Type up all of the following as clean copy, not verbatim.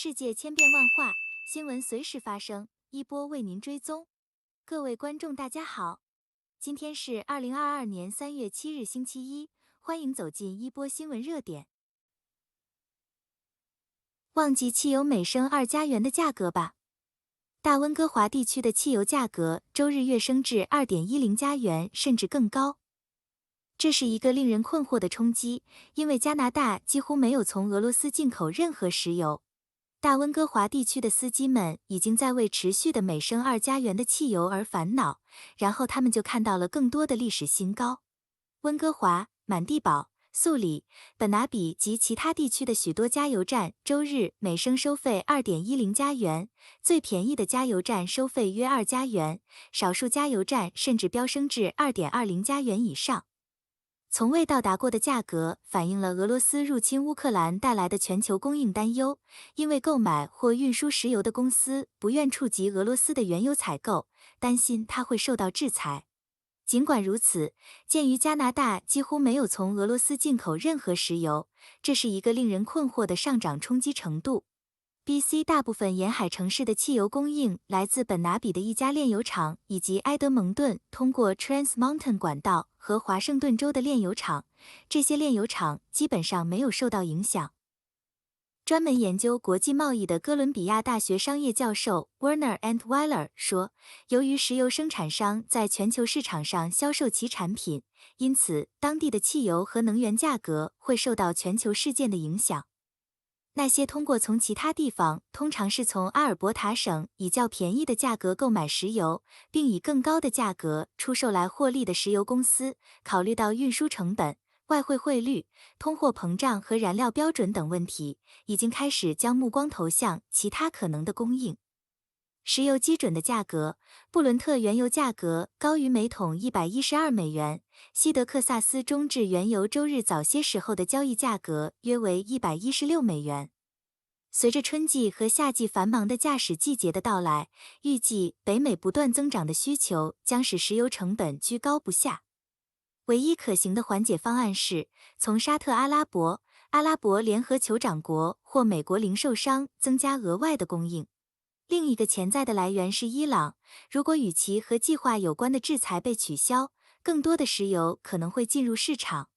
世界千变万化，新闻随时发生，一波为您追踪。各位观众，大家好，今天是2022年3月7日，星期一，欢迎走进一波新闻热点。忘记汽油每升2加元的价格吧。大温哥华地区的汽油价格周日跃升至2.10加元，甚至更高。这是一个令人困惑的冲击，因为加拿大几乎没有从俄罗斯进口任何石油。大温哥华地区的司机们已经在为持续的每升2加元的汽油而烦恼，然后他们就看到了更多的历史新高。温哥华、满地堡、素里、本拿比及其他地区的许多加油站周日每升收费2.10加元，最便宜的加油站收费约2加元，少数加油站甚至飙升至2.20加元以上。从未到达过的价格反映了俄罗斯入侵乌克兰带来的全球供应担忧，因为购买或运输石油的公司不愿触及俄罗斯的原油采购，担心它会受到制裁。尽管如此，鉴于加拿大几乎没有从俄罗斯进口任何石油，这是一个令人困惑的上涨冲击程度。BC 大部分沿海城市的汽油供应来自本拿比的一家炼油厂，以及埃德蒙顿通过 Trans Mountain 管道和华盛顿州的炼油厂，这些炼油厂基本上没有受到影响。专门研究国际贸易的哥伦比亚大学商业教授 Werner Antweiler 说，由于石油生产商在全球市场上销售其产品，因此当地的汽油和能源价格会受到全球事件的影响。那些通过从其他地方，通常是从阿尔伯塔省以较便宜的价格购买石油，并以更高的价格出售来获利的石油公司，考虑到运输成本、外汇汇率、通货膨胀和燃料标准等问题，已经开始将目光投向其他可能的供应。石油基准的价格，布伦特原油价格高于每桶112美元，西德克萨斯中质原油周日早些时候的交易价格约为116美元。随着春季和夏季繁忙的驾驶季节的到来，预计北美不断增长的需求将使石油成本居高不下。唯一可行的缓解方案是从沙特阿拉伯、阿拉伯联合酋长国或美国零售商增加额外的供应。另一个潜在的来源是伊朗，如果与其和计划有关的制裁被取消，更多的石油可能会进入市场。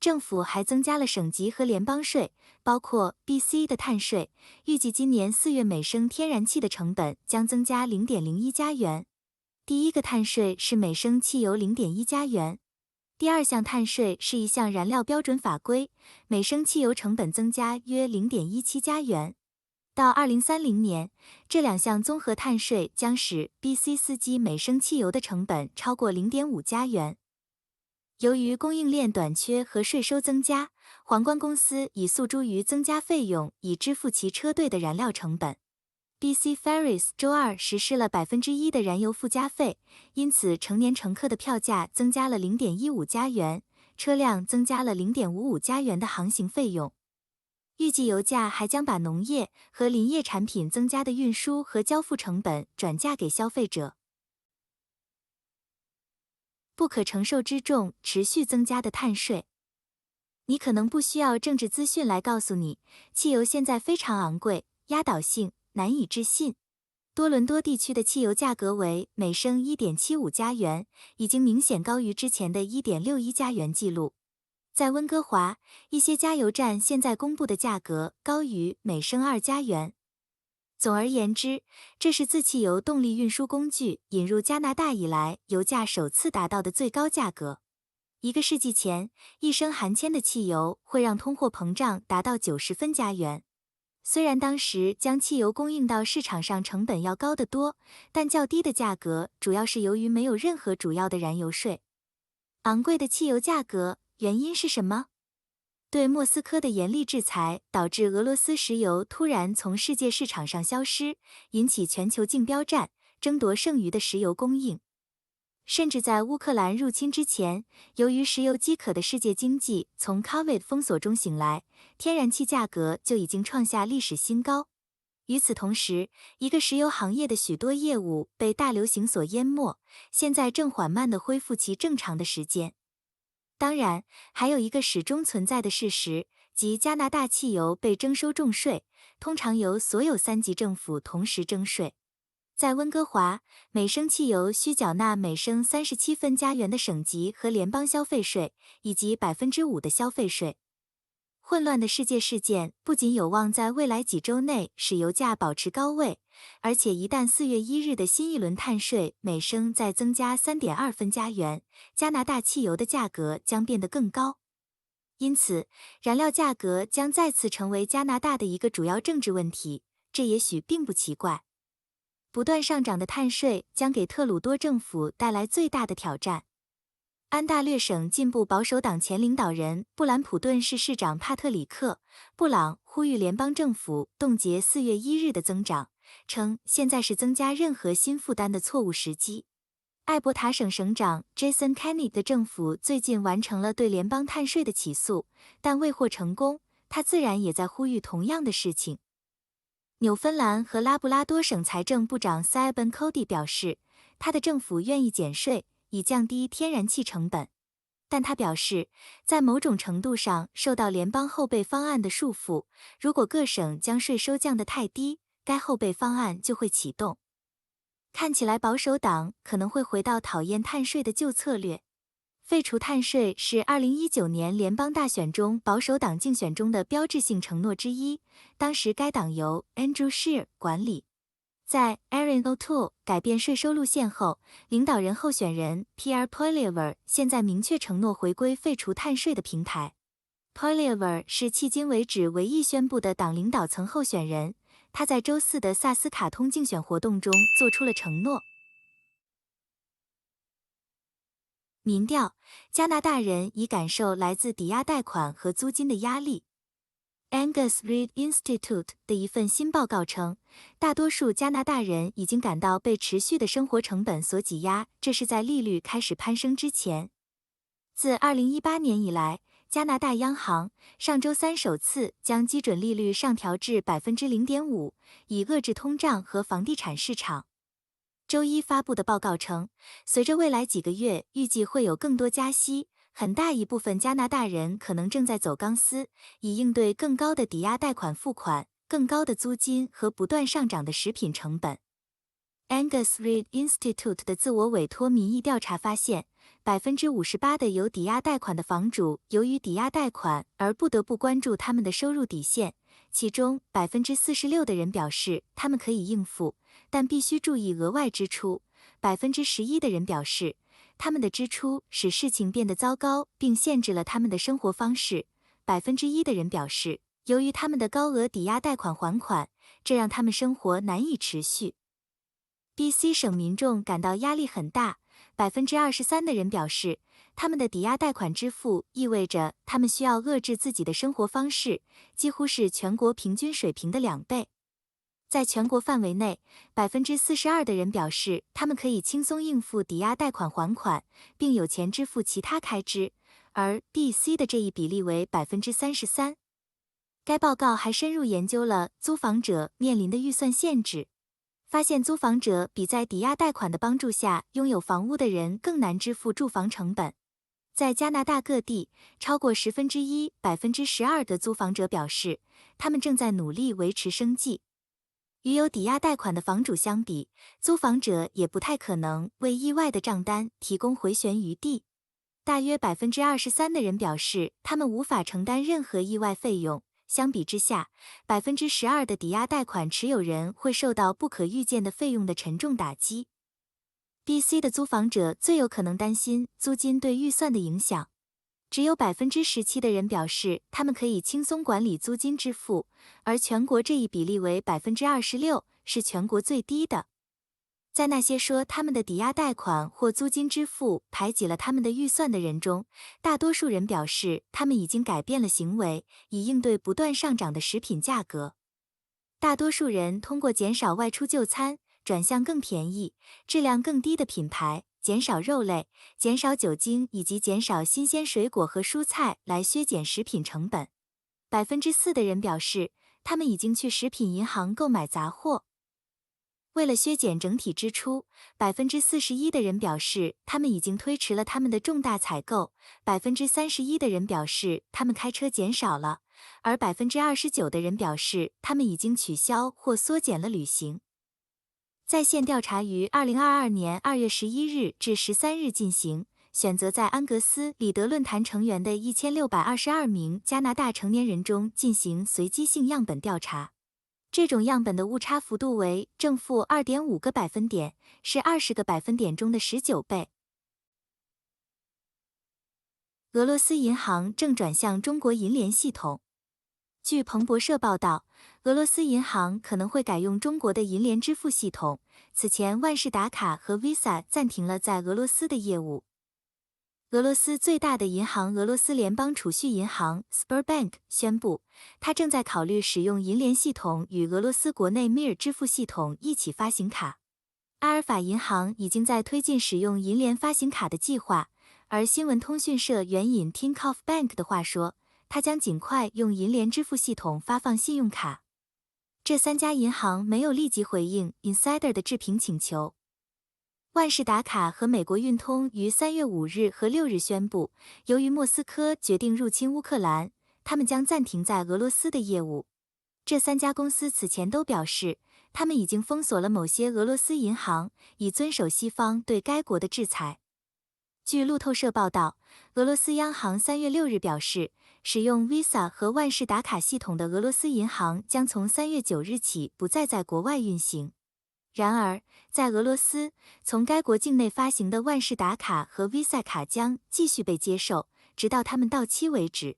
政府还增加了省级和联邦税，包括 BC 的碳税，预计今年4月每升天然气的成本将增加0.01加元。第一个碳税是每升汽油0.1加元。第二项碳税是一项燃料标准法规，每升汽油成本增加约0.17加元。到2030年，这两项综合碳税将使 BC 司机每升汽油的成本超过0.5加元。由于供应链短缺和税收增加，皇冠公司已诉诸于增加费用以支付其车队的燃料成本。BC Ferries 周二实施了1%的燃油附加费，因此成年乘客的票价增加了0.15加元，车辆增加了0.55加元的航行费用。预计油价还将把农业和林业产品增加的运输和交付成本转嫁给消费者。不可承受之重持续增加的碳税。你可能不需要政治资讯来告诉你，汽油现在非常昂贵，压倒性，难以置信。多伦多地区的汽油价格为每升1.75加元，已经明显高于之前的1.61加元记录。在温哥华，一些加油站现在公布的价格高于每升2加元。总而言之，这是自汽油动力运输工具引入加拿大以来油价首次达到的最高价格。1个世纪前，1升含铅的汽油会让通货膨胀达到90分加元。虽然当时将汽油供应到市场上成本要高得多，但较低的价格主要是由于没有任何主要的燃油税。昂贵的汽油价格原因是什么？对莫斯科的严厉制裁导致俄罗斯石油突然从世界市场上消失，引起全球竞标战，争夺剩余的石油供应。甚至在乌克兰入侵之前，由于石油饥渴的世界经济从 COVID 封锁中醒来，天然气价格就已经创下历史新高。与此同时，一个石油行业的许多业务被大流行所淹没，现在正缓慢地恢复其正常的时间。当然，还有一个始终存在的事实，即加拿大汽油被征收重税，通常由所有3级政府同时征税。在温哥华，每升汽油需缴纳每升37分加元的省级和联邦消费税，以及5%的消费税。混乱的世界事件不仅有望在未来几周内使油价保持高位，而且一旦4月1日的新一轮碳税每升再增加3.2分加元，加拿大汽油的价格将变得更高。因此，燃料价格将再次成为加拿大的一个主要政治问题，这也许并不奇怪。不断上涨的碳税将给特鲁多政府带来最大的挑战。安大略省进步保守党前领导人布兰普顿市市长帕特里克·布朗呼吁联邦政府冻结4月1日的增长，称现在是增加任何新负担的错误时机。艾伯塔省省长 Jason Kenney 的政府最近完成了对联邦碳税的起诉，但未获成功，他自然也在呼吁同样的事情。纽芬兰和拉布拉多省财政部长 Simon Cody 表示，他的政府愿意减税，以降低天然气成本。但他表示，在某种程度上受到联邦后备方案的束缚，如果各省将税收降得太低，该后备方案就会启动。看起来保守党可能会回到讨厌碳税的旧策略。废除碳税是2019年联邦大选中保守党竞选中的标志性承诺之一，当时该党由 Andrew Scheer 管理。在 Erin O'Toole 改变税收路线后，领导人候选人 Pierre Poilievre 现在明确承诺回归废除碳税的平台。Poilievre 是迄今为止唯一宣布的党领导层候选人，他在周4的萨斯卡通竞选活动中做出了承诺。民调：加拿大人已感受来自抵押贷款和租金的压力。Angus Reid Institute 的一份新报告称，大多数加拿大人已经感到被持续的生活成本所挤压，这是在利率开始攀升之前。自2018年以来，加拿大央行上周三首次将基准利率上调至 0.5%， 以遏制通胀和房地产市场。周一发布的报告称，随着未来几个月预计会有更多加息，很大一部分加拿大人可能正在走钢丝，以应对更高的抵押贷款付款、更高的租金和不断上涨的食品成本。Angus Reid Institute 的自我委托民意调查发现，58%的有抵押贷款的房主由于抵押贷款而不得不关注他们的收入底线，其中46%的人表示他们可以应付，但必须注意额外支出。11%的人表示，他们的支出使事情变得糟糕，并限制了他们的生活方式。1%的人表示，由于他们的高额抵押贷款还款，这让他们生活难以持续。BC 省民众感到压力很大，23%的人表示，他们的抵押贷款支付意味着他们需要遏制自己的生活方式，几乎是全国平均水平的2倍。在全国范围内，42%的人表示他们可以轻松应付抵押贷款还款，并有钱支付其他开支，而 BC 的这一比例为33%。该报告还深入研究了租房者面临的预算限制，发现租房者比在抵押贷款的帮助下拥有房屋的人更难支付住房成本。在加拿大各地，超过1/10%、12%的租房者表示，他们正在努力维持生计。与有抵押贷款的房主相比，租房者也不太可能为意外的账单提供回旋余地。大约23%的人表示，他们无法承担任何意外费用。相比之下，12%的抵押贷款持有人会受到不可预见的费用的沉重打击。BC 的租房者最有可能担心租金对预算的影响。只有17%的人表示他们可以轻松管理租金支付，而全国这一比例为26%，是全国最低的。在那些说他们的抵押贷款或租金支付排挤了他们的预算的人中，大多数人表示他们已经改变了行为，以应对不断上涨的食品价格。大多数人通过减少外出就餐，转向更便宜、质量更低的品牌，减少肉类、减少酒精以及减少新鲜水果和蔬菜来削减食品成本。4%的人表示，他们已经去食品银行购买杂货。为了削减整体支出，41%的人表示他们已经推迟了他们的重大采购，31%的人表示他们开车减少了，而29%的人表示他们已经取消或缩减了旅行。在线调查于2022年2月11日至13日进行，选择在安格斯里德论坛成员的1622名加拿大成年人中进行随机性样本调查。这种样本的误差幅度为正负2.5个百分点，是20个百分点中的19倍。俄罗斯银行正转向中国银联系统。据彭博社报道，俄罗斯银行可能会改用中国的银联支付系统。此前，万事达卡和 Visa 暂停了在俄罗斯的业务。俄罗斯最大的银行俄罗斯联邦储蓄银行 Sberbank 宣布，它正在考虑使用银联系统与俄罗斯国内 Mir 支付系统一起发行卡。阿尔法银行已经在推进使用银联发行卡的计划，而新闻通讯社援引 Tinkoff Bank 的话说，它将尽快用银联支付系统发放信用卡。这3家银行没有立即回应 Insider 的置评请求。万事达卡和美国运通于3月5日和6日宣布，由于莫斯科决定入侵乌克兰，他们将暂停在俄罗斯的业务。这3家公司此前都表示，他们已经封锁了某些俄罗斯银行，以遵守西方对该国的制裁。据路透社报道，俄罗斯央行3月6日表示，使用 Visa 和万事达卡系统的俄罗斯银行将从3月9日起不再在国外运行。然而，在俄罗斯，从该国境内发行的万事达卡和 Visa 卡将继续被接受，直到它们到期为止。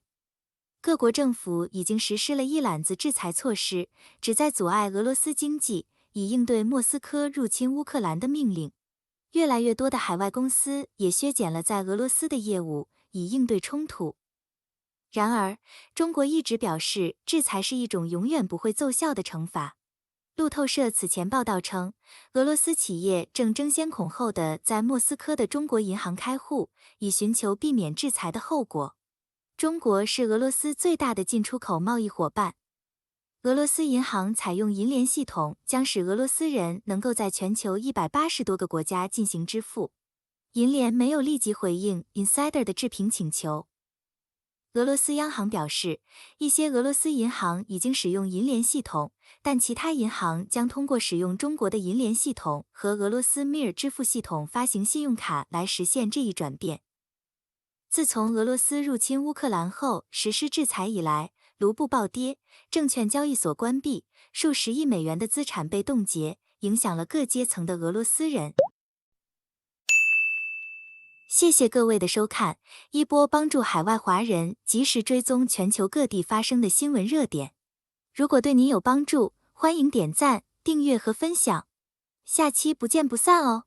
各国政府已经实施了一揽子制裁措施，旨在阻碍俄罗斯经济，以应对莫斯科入侵乌克兰的命令。越来越多的海外公司也削减了在俄罗斯的业务，以应对冲突。然而，中国一直表示，制裁是一种永远不会奏效的惩罚。路透社此前报道称，俄罗斯企业正争先恐后地在莫斯科的中国银行开户，以寻求避免制裁的后果。中国是俄罗斯最大的进出口贸易伙伴。俄罗斯银行采用银联系统，将使俄罗斯人能够在全球180多个国家进行支付。银联没有立即回应 Insider 的置评请求。俄罗斯央行表示，一些俄罗斯银行已经使用银联系统，但其他银行将通过使用中国的银联系统和俄罗斯 Mir 支付系统发行信用卡来实现这一转变。自从俄罗斯入侵乌克兰后实施制裁以来，卢布暴跌，证券交易所关闭，数十亿美元的资产被冻结，影响了各阶层的俄罗斯人。谢谢各位的收看，一波帮助海外华人及时追踪全球各地发生的新闻热点。如果对您有帮助，欢迎点赞、订阅和分享。下期不见不散哦。